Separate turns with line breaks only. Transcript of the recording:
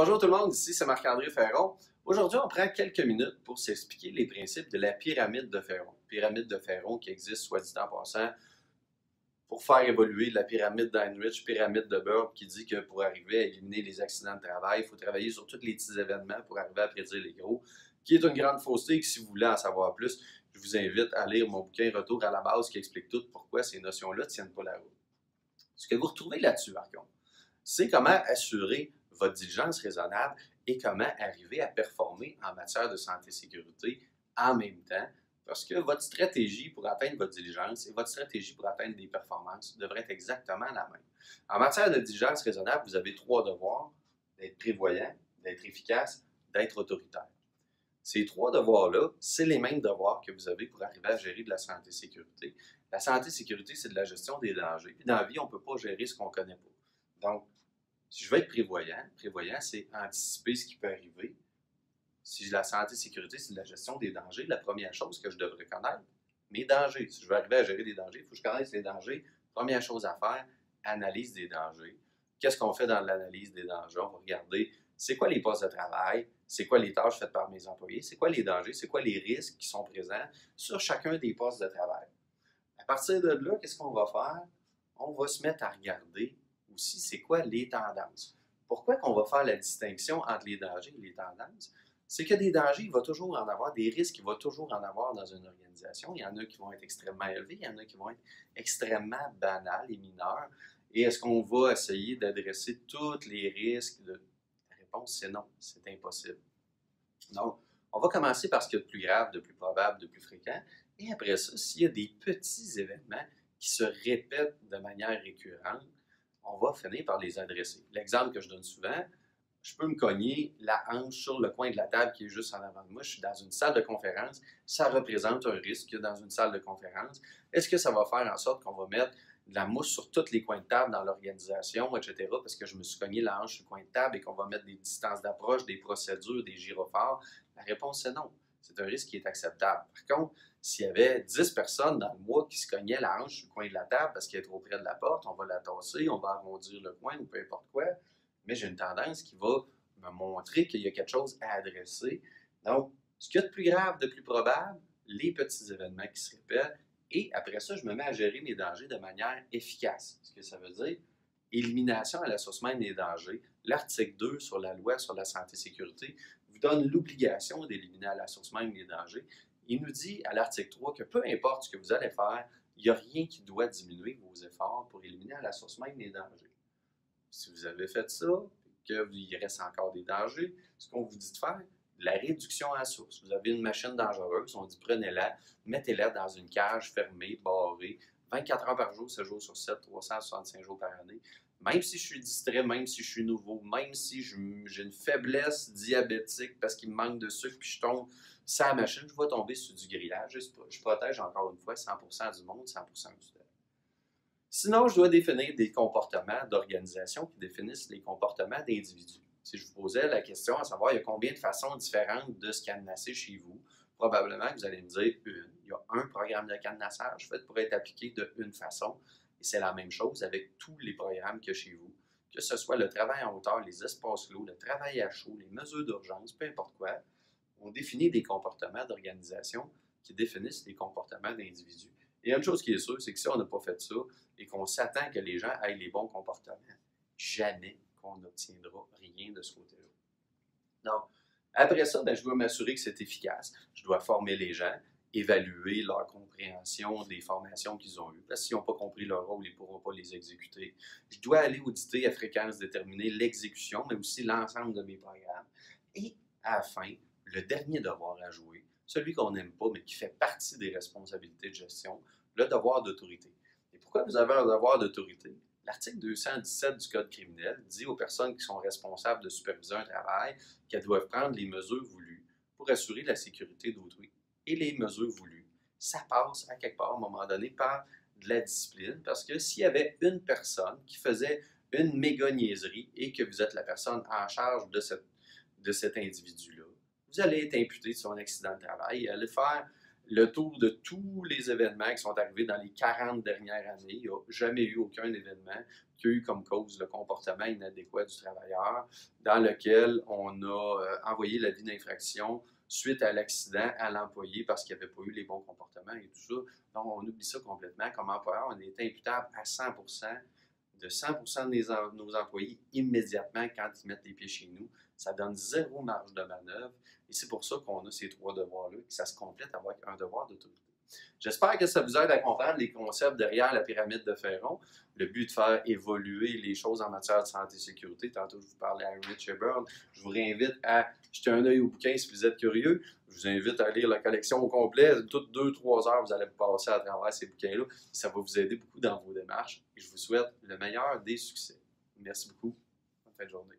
Bonjour tout le monde, ici c'est Marc-André Ferron. Aujourd'hui, on prend quelques minutes pour s'expliquer les principes de la pyramide de Ferron. Pyramide de Ferron qui existe, soit dit en passant, pour faire évoluer la pyramide d'Heinrich, pyramide de Burke, qui dit que pour arriver à éliminer les accidents de travail, il faut travailler sur tous les petits événements pour arriver à prédire les gros, qui est une grande fausseté et que si vous voulez en savoir plus, je vous invite à lire mon bouquin Retour à la base qui explique tout pourquoi ces notions-là ne tiennent pas la route. Ce que vous retrouvez là-dessus, par contre, c'est comment assurer votre diligence raisonnable et comment arriver à performer en matière de santé-sécurité en même temps, parce que votre stratégie pour atteindre votre diligence et votre stratégie pour atteindre des performances devraient être exactement la même. En matière de diligence raisonnable, vous avez 3 devoirs: d'être prévoyant, d'être efficace, d'être autoritaire. Ces 3 devoirs-là, c'est les mêmes devoirs que vous avez pour arriver à gérer de la santé-sécurité. La santé-sécurité, c'est de la gestion des dangers. Puis dans la vie, on ne peut pas gérer ce qu'on ne connaît pas. Donc, si je veux être prévoyant, c'est anticiper ce qui peut arriver. Si la santé-sécurité, c'est de la gestion des dangers, la première chose que je devrais connaître, mes dangers. Si je veux arriver à gérer des dangers, il faut que je connaisse les dangers. Première chose à faire, analyse des dangers. Qu'est-ce qu'on fait dans l'analyse des dangers? On va regarder c'est quoi les postes de travail, c'est quoi les tâches faites par mes employés, c'est quoi les dangers, c'est quoi les risques qui sont présents sur chacun des postes de travail. À partir de là, qu'est-ce qu'on va faire? On va se mettre à regarder aussi c'est quoi les tendances. Pourquoi qu'on va faire la distinction entre les dangers et les tendances? C'est que des dangers, il va toujours en avoir, des risques, il va toujours en avoir dans une organisation. Il y en a qui vont être extrêmement élevés, il y en a qui vont être extrêmement banals et mineurs. Et est-ce qu'on va essayer d'adresser tous les risques? La réponse, c'est non, c'est impossible. Donc, on va commencer par ce qu'il y a de plus grave, de plus probable, de plus fréquent. Et après ça, s'il y a des petits événements qui se répètent de manière récurrente, on va finir par les adresser. L'exemple que je donne souvent, je peux me cogner la hanche sur le coin de la table qui est juste en avant de moi. Je suis dans une salle de conférence. Ça représente un risque dans une salle de conférence. Est-ce que ça va faire en sorte qu'on va mettre de la mousse sur tous les coins de table dans l'organisation, etc., parce que je me suis cogné la hanche sur le coin de table et qu'on va mettre des distances d'approche, des procédures, des gyrophares? La réponse est non. C'est un risque qui est acceptable. Par contre, s'il y avait 10 personnes dans le mois qui se cognaient la hanche sur le coin de la table parce qu'elle est trop près de la porte, on va la tasser, on va arrondir le coin ou peu importe quoi, mais j'ai une tendance qui va me montrer qu'il y a quelque chose à adresser. Donc, ce qu'il y a de plus grave, de plus probable, les petits événements qui se répètent, et après ça, je me mets à gérer mes dangers de manière efficace. Ce que ça veut dire, élimination à la source même des dangers. L'article 2 sur la loi sur la santé-sécurité vous donne l'obligation d'éliminer à la source même les dangers. Il nous dit à l'article 3 que peu importe ce que vous allez faire, il n'y a rien qui doit diminuer vos efforts pour éliminer à la source même les dangers. Si vous avez fait ça, qu'il reste encore des dangers, ce qu'on vous dit de faire, la réduction à la source. Vous avez une machine dangereuse, on dit prenez-la, mettez-la dans une cage fermée, barrée, 24 heures par jour, 7 jours sur 7, 365 jours par année. Même si je suis distrait, même si je suis nouveau, même si j'ai une faiblesse diabétique parce qu'il me manque de sucre puis je tombe sur la machine, je vais tomber sur du grillage. Je protège encore une fois 100% du monde, 100% du temps. Sinon, je dois définir des comportements d'organisation qui définissent les comportements d'individus. Si je vous posais la question à savoir il y a combien de façons différentes de se cadenasser chez vous, probablement que vous allez me dire une. Il y a un programme de cadenassage fait pour être appliqué d'une façon. Et c'est la même chose avec tous les programmes qu'il y a chez vous, que ce soit le travail en hauteur, les espaces clos, le travail à chaud, les mesures d'urgence, peu importe quoi. On définit des comportements d'organisation qui définissent les comportements d'individus. Et une chose qui est sûre, c'est que si on n'a pas fait ça et qu'on s'attend que les gens aient les bons comportements, jamais qu'on n'obtiendra rien de ce côté-là. Donc, après ça, je dois m'assurer que c'est efficace. Je dois former les gens, évaluer leur compréhension des formations qu'ils ont eues. Parce que s'ils n'ont pas compris leur rôle, ils ne pourront pas les exécuter. Je dois aller auditer à fréquence déterminée l'exécution, mais aussi l'ensemble de mes programmes. Et à la fin, le dernier devoir à jouer, celui qu'on n'aime pas, mais qui fait partie des responsabilités de gestion, le devoir d'autorité. Et pourquoi vous avez un devoir d'autorité? L'article 217 du Code criminel dit aux personnes qui sont responsables de superviser un travail qu'elles doivent prendre les mesures voulues pour assurer la sécurité d'autrui. Et les mesures voulues, ça passe à quelque part, à un moment donné, par de la discipline, parce que s'il y avait une personne qui faisait une méga niaiserie et que vous êtes la personne en charge de cet individu-là, vous allez être imputé de son accident de travail et allez faire le tour de tous les événements qui sont arrivés dans les 40 dernières années. Il n'y a jamais eu aucun événement qui a eu comme cause le comportement inadéquat du travailleur dans lequel on a envoyé l'avis d'infraction suite à l'accident à l'employé parce qu'il n'avait pas eu les bons comportements et tout ça. Donc, on oublie ça complètement. Comme employeur, on est imputable à 100% de 100% de nos employés immédiatement quand ils mettent les pieds chez nous. Ça donne zéro marge de manœuvre et c'est pour ça qu'on a ces 3 devoirs-là, que ça se complète avec un devoir d'autorité. J'espère que ça vous aide à comprendre les concepts derrière la pyramide de Ferron. Le but de faire évoluer les choses en matière de santé et sécurité. Tantôt, je vous parlais à Rich Shepherd. Je vous réinvite à jeter un œil au bouquin si vous êtes curieux. Je vous invite à lire la collection au complet. Toutes 2-3 heures, vous allez passer à travers ces bouquins-là. Ça va vous aider beaucoup dans vos démarches. Et je vous souhaite le meilleur des succès. Merci beaucoup. Bonne fin de journée.